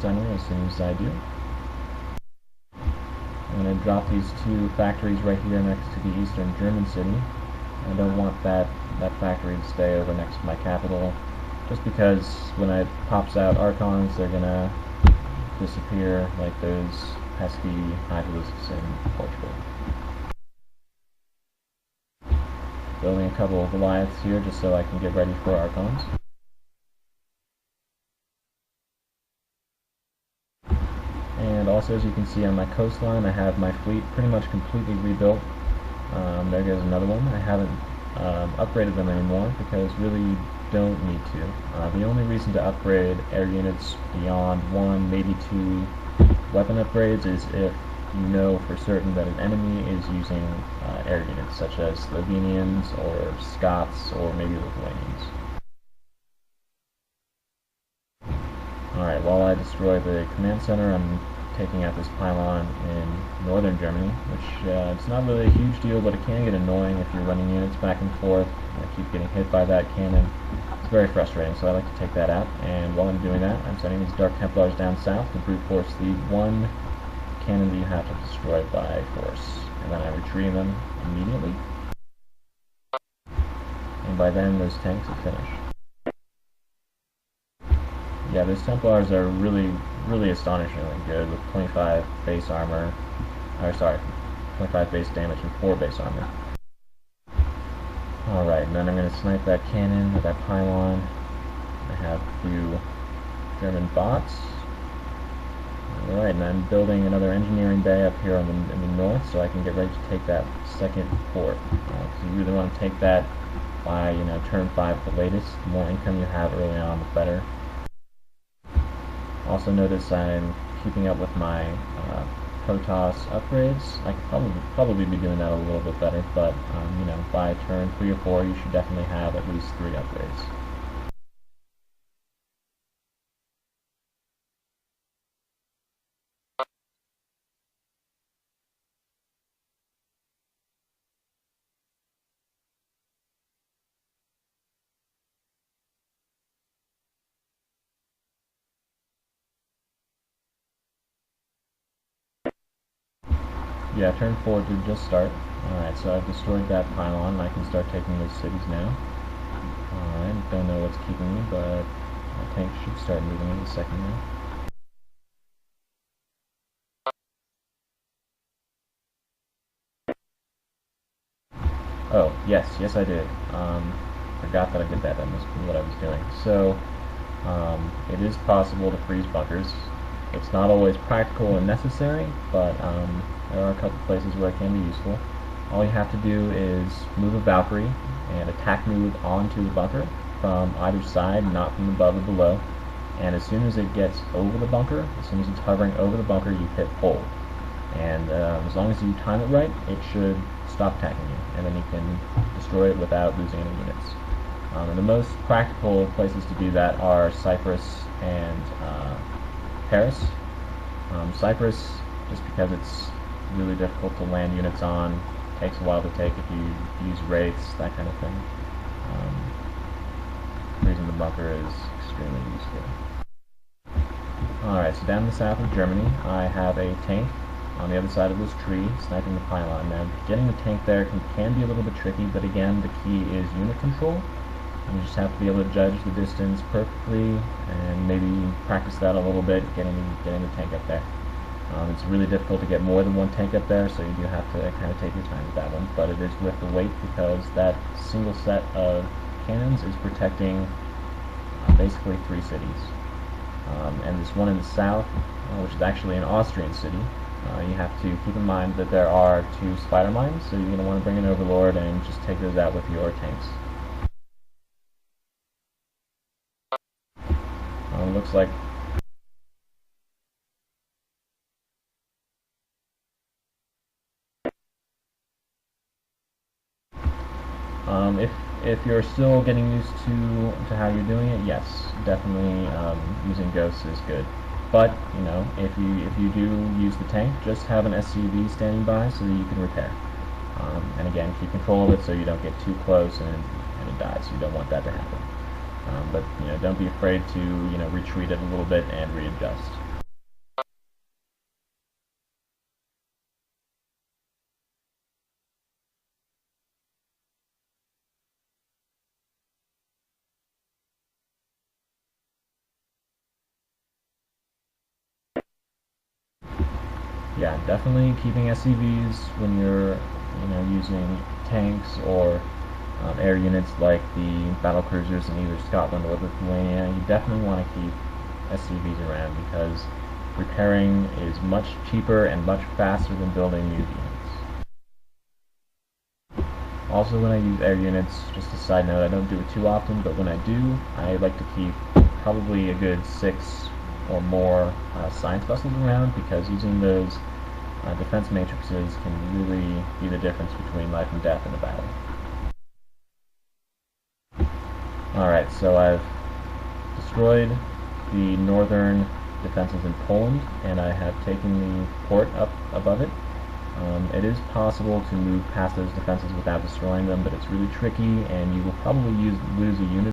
center as soon as I do. I'm going to drop these two factories right here next to the eastern German city. I don't want that factory to stay over next to my capital, just because when it pops out archons, they're going to disappear like those pesky hydralisks in Portugal. Building a couple of Goliaths here just so I can get ready for archons. And also, as you can see on my coastline, I have my fleet pretty much completely rebuilt. There goes another one. I haven't upgraded them anymore because really don't need to. The only reason to upgrade air units beyond 1, maybe 2 weapon upgrades is if you know for certain that an enemy is using air units, such as Slovenians or Scots or maybe Lithuanians. Alright, while I destroy the command center, I'm taking out this pylon in northern Germany, which it's not really a huge deal, but it can get annoying if you're running units back and forth. I keep getting hit by that cannon. It's very frustrating, so I like to take that out. And while I'm doing that, I'm sending these Dark Templars down south to brute force the one cannon that you have to destroy by force. And then I retreat them immediately. And by then, those tanks are finished. Yeah, those Templars are really astonishingly good with 25 base armor, 25 base damage and 4 base armor. Alright, then I'm going to snipe that cannon with that pylon. I have a few German bots. Alright, and I'm building another engineering bay up here in the north so I can get ready to take that second fort. Because you really want to take that by, turn 5 at the latest. The more income you have early on, the better. Also notice I'm keeping up with my Protoss upgrades. I could probably be doing that a little bit better, but by turn 3 or 4 you should definitely have at least 3 upgrades. Yeah, turn 4 did just start. Alright, so I've destroyed that pylon, and I can start taking those cities now. Alright, don't know what's keeping me, but my tank should start moving in a second now. Oh, yes I did. Forgot that I did that, that must be what I was doing. So, it is possible to freeze bunkers. It's not always practical and necessary, but there are a couple places where it can be useful. All you have to do is move a Valkyrie and attack move onto the bunker from either side, not from above or below. And as soon as it gets over the bunker, as soon as it's hovering over the bunker, you hit hold. And as long as you time it right, it should stop attacking you, and then you can destroy it without losing any units. And the most practical places to do that are Cyprus and Paris. Cyprus, just because it's really difficult to land units on, takes a while to take if you use wraiths, that kind of thing. Freezing the bunker is extremely useful. Alright, so down in the south of Germany, I have a tank on the other side of this tree, sniping the pylon. Now, getting the tank there can be a little bit tricky, but again, the key is unit control. You just have to be able to judge the distance perfectly, and maybe practice that a little bit, getting the tank up there. It's really difficult to get more than one tank up there, so you do have to kind of take your time with that one. But it is worth the wait because that single set of cannons is protecting basically 3 cities. And this one in the south, which is actually an Austrian city, you have to keep in mind that there are 2 spider mines, so you're going to want to bring an overlord and just take those out with your tanks. Looks like if you're still getting used to how you're doing it, yes, definitely using ghosts is good. But if you do use the tank, just have an SCV standing by so that you can repair. And again, keep control of it so you don't get too close and it dies. You don't want that to happen. But don't be afraid to retreat it a little bit and readjust. definitely keeping SCVs when you're using tanks or air units like the battle cruisers in either Scotland or Lithuania. You definitely want to keep SCVs around because repairing is much cheaper and much faster than building new units. Also, when I use air units, just a side note, I don't do it too often, but when I do, I like to keep probably a good 6 or more science vessels around, because using those defense matrices can really be the difference between life and death in a battle. Alright, so I've destroyed the northern defenses in Poland, and I have taken the port up above it. It is possible to move past those defenses without destroying them, but it's really tricky, and you will probably lose a unit